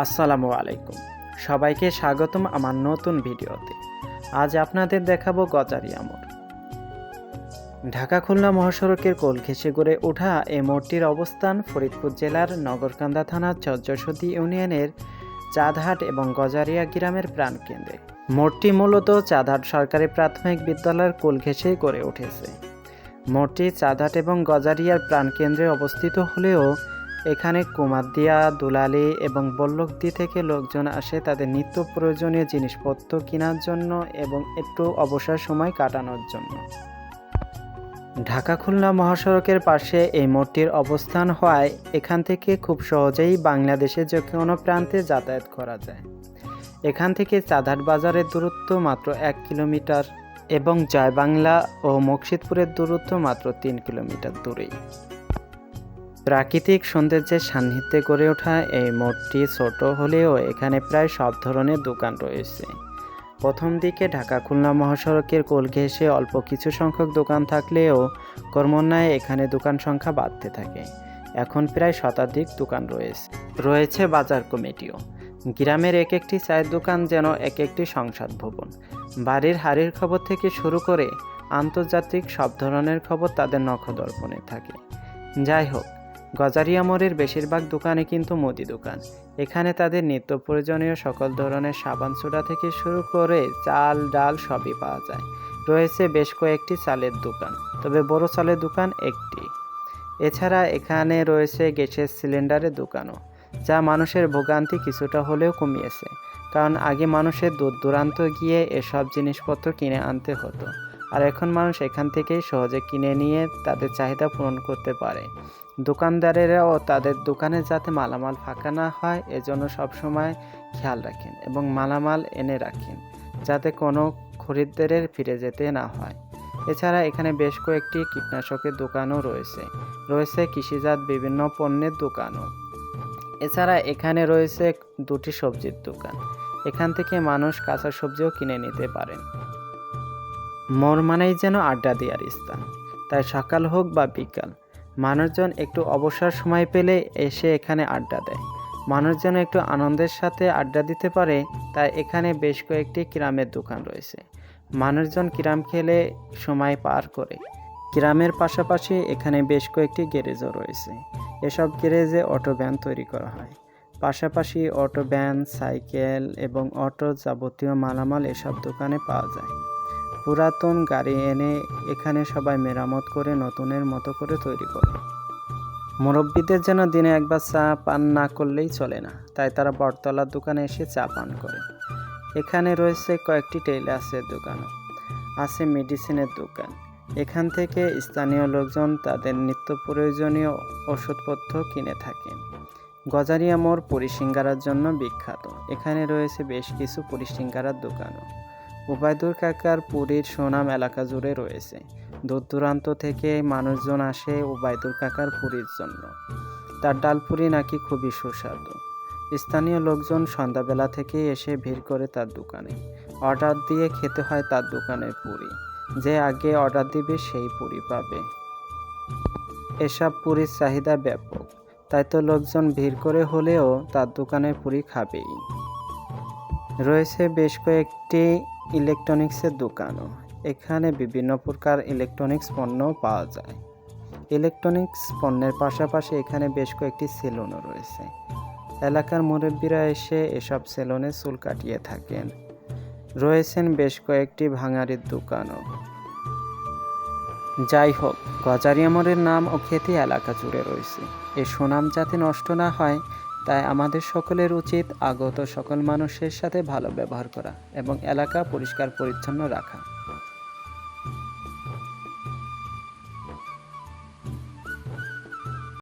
আসসালামু আলাইকুম। সবাইকে স্বাগতম আমার নতুন ভিডিওতে। আজ আপনাদের দেখাবো গজারিয়া মোড়। ঢাকা খুলনা মহাসড়কের কোল ঘেঁষে গড়ে ওঠা এই মোড়টির অবস্থান ফরিদপুর জেলার নগরকান্দা থানার চৌদ্দশতী ইউনিয়নের চাঁদহাট এবং গজারিয়া গ্রামের প্রাণকেন্দ্রে। মোড়টি মূলত চাঁদহাট সরকারি প্রাথমিক বিদ্যালয়ের কোল ঘেঁষেই গড়ে উঠেছে। মোড়টি চাঁদহাট এবং গজারিয়ার প্রাণকেন্দ্রে অবস্থিত হলেও এখানে কুমারদিয়া, দুলালী এবং বল্লকদি থেকে লোকজন আসে তাদের নিত্য প্রয়োজনীয় জিনিসপত্র কেনার জন্য এবং একটু অবসর সময় কাটানোর জন্য। ঢাকা খুলনা মহাসড়কের পাশে এই মোড়টির অবস্থান হওয়ায় এখান থেকে খুব সহজেই বাংলাদেশের যে কোনো প্রান্তে যাতায়াত করা যায়। এখান থেকে চাঁদহাট বাজারের দূরত্ব মাত্র 1 কিলোমিটার এবং জয়বাংলা ও মুকসিদপুরের দূরত্ব মাত্র 3 কিলোমিটার দূরেই। প্রাকৃতিক সৌন্দর্যের সান্নিধ্যে গড়ে ওঠা এই মোড়টি ছোট হলেও এখানে প্রায় সব ধরনের দোকান রয়েছে। প্রথম দিকে ঢাকা খুলনা মহাসড়কের কোল ঘেঁষে অল্প কিছু সংখ্যক দোকান থাকলেও ক্রমান্বয়ে এখানে দোকান সংখ্যা বাড়তে থাকে। এখন প্রায় শতাধিক দোকান রয়েছে বাজার কমিটিও। গ্রামের এক একটি চায়ের দোকান যেন এক একটি সংসদ ভবন। বাড়ির হাড়ির খবর থেকে শুরু করে আন্তর্জাতিক সব ধরনের খবর তাদের নখদর্পণে থাকে। যাই হোক, গজারিয়া মোড়ের বেশিরভাগ দোকানে কিন্তু মুদি দোকান। এখানে তাদের নিত্য প্রয়োজনীয় সকল ধরনের সাবান সোডা থেকে শুরু করে চাল ডাল সবই পাওয়া যায়। রয়েছে বেশ কয়েকটি চালের দোকান, তবে বড় চালের দোকান একটি। এছাড়া এখানে রয়েছে গ্যাসের সিলিন্ডারের দোকানও, যা মানুষের ভোগান্তি কিছুটা হলেও কমিয়েছে। কারণ আগে মানুষের দূর দূরান্ত গিয়ে এসব জিনিসপত্র কিনে আনতে হতো, আর এখন মানুষ এখান থেকেই সহজে কিনে নিয়ে তাদের চাহিদা পূরণ করতে পারে। দোকানদারেরাও তাদের দোকানে যাতে মালামাল ফাঁকা না হয় এজন্য সবসময় খেয়াল রাখেন এবং মালামাল এনে রাখেন যাতে কোনো খরিদ্দারের ফিরে যেতে না হয়। এছাড়া এখানে বেশ কয়েকটি কীটনাশকের দোকানও রয়েছে কৃষিজাত বিভিন্ন পণ্যের দোকানও। এছাড়া এখানে রয়েছে 2টি সবজির দোকান। এখান থেকে মানুষ কাঁচা সবজিও কিনে নিতে পারেন। মোড় মানেই যেন আড্ডা দেওয়ার স্থান, তাই সকাল হোক বা বিকাল মানুষজন একটু অবসর সময় পেলে এসে এখানে আড্ডা দেয়। মানুষজন একটু আনন্দের সাথে আড্ডা দিতে পারে, তাই এখানে বেশ কয়েকটি কিরামের দোকান রয়েছে। মানুষজন কিরাম খেলে সময় পার করে। কিরামের পাশাপাশি এখানে বেশ কয়েকটি গ্যারেজও রয়েছে। এসব গ্যারেজে অটো ভ্যান তৈরি করা হয়। পাশাপাশি অটো ভ্যান, সাইকেল এবং অটো যাবতীয় মালামাল এসব দোকানে পাওয়া যায়। পুরাতন গাড়ি এনে এখানে সবাই মেরামত করে নতুনের মতো করে তৈরি করে। মুরব্বীদের যেন দিনে একবার চা পান না করলেই চলে না, তাই তারা বটতলার দোকানে এসে চা পান করে। এখানে রয়েছে কয়েকটি টেইলার্সের দোকানও, আছে মেডিসিনের দোকান। এখান থেকে স্থানীয় লোকজন তাদের নিত্য প্রয়োজনীয় ওষুধপত্র কিনে থাকেন। গজারিয়া মোড় পুরি সিঙ্গারার জন্য বিখ্যাত। এখানে রয়েছে বেশ কিছু পুরি সিঙ্গারার দোকানও। ওবায়দুর কাকার পুরীর সুনাম এলাকা জুড়ে রয়েছে। দূর দূরান্ত থেকে মানুষজন আসে ওবায়দুর কাকার পুরীর জন্য। তার ডালপুরি নাকি খুবই সুস্বাদু। স্থানীয় লোকজন সন্ধ্যাবেলা থেকে এসে ভিড় করে তার দোকানে। অর্ডার দিয়ে খেতে হয় তার দোকানের পুরি। যে আগে অর্ডার দিবে সেই পুরি পাবে। এসব পুরির চাহিদা ব্যাপক, তাই তো লোকজন ভিড় করে হলেও তার দোকানের পুরি খাবেই। রয়েছে বেশ কয়েকটি ইলেকট্রনিক্সের দোকানও। এখানে বিভিন্ন প্রকার ইলেকট্রনিক্স পণ্য পাওয়া যায়। ইলেকট্রনিক্স পণ্যের পাশাপাশি এখানে বেশ কয়েকটি সেলুনও রয়েছে। এলাকার মুরব্বীরা এসে এসব সেলুনে চুল কাটিয়ে থাকেন। রয়েছেন বেশ কয়েকটি ভাঙাড়ির দোকানও। যাই হোক, গজারিয়া মোড়ের নাম ও খ্যাতি এলাকা জুড়ে রয়েছে। এর সুনাম যাতে নষ্ট না হয়, তাই আমাদের সকলের উচিত আগত সকল মানুষের সাথে ভালো ব্যবহার করা এবং এলাকা পরিষ্কার পরিচ্ছন্ন রাখা।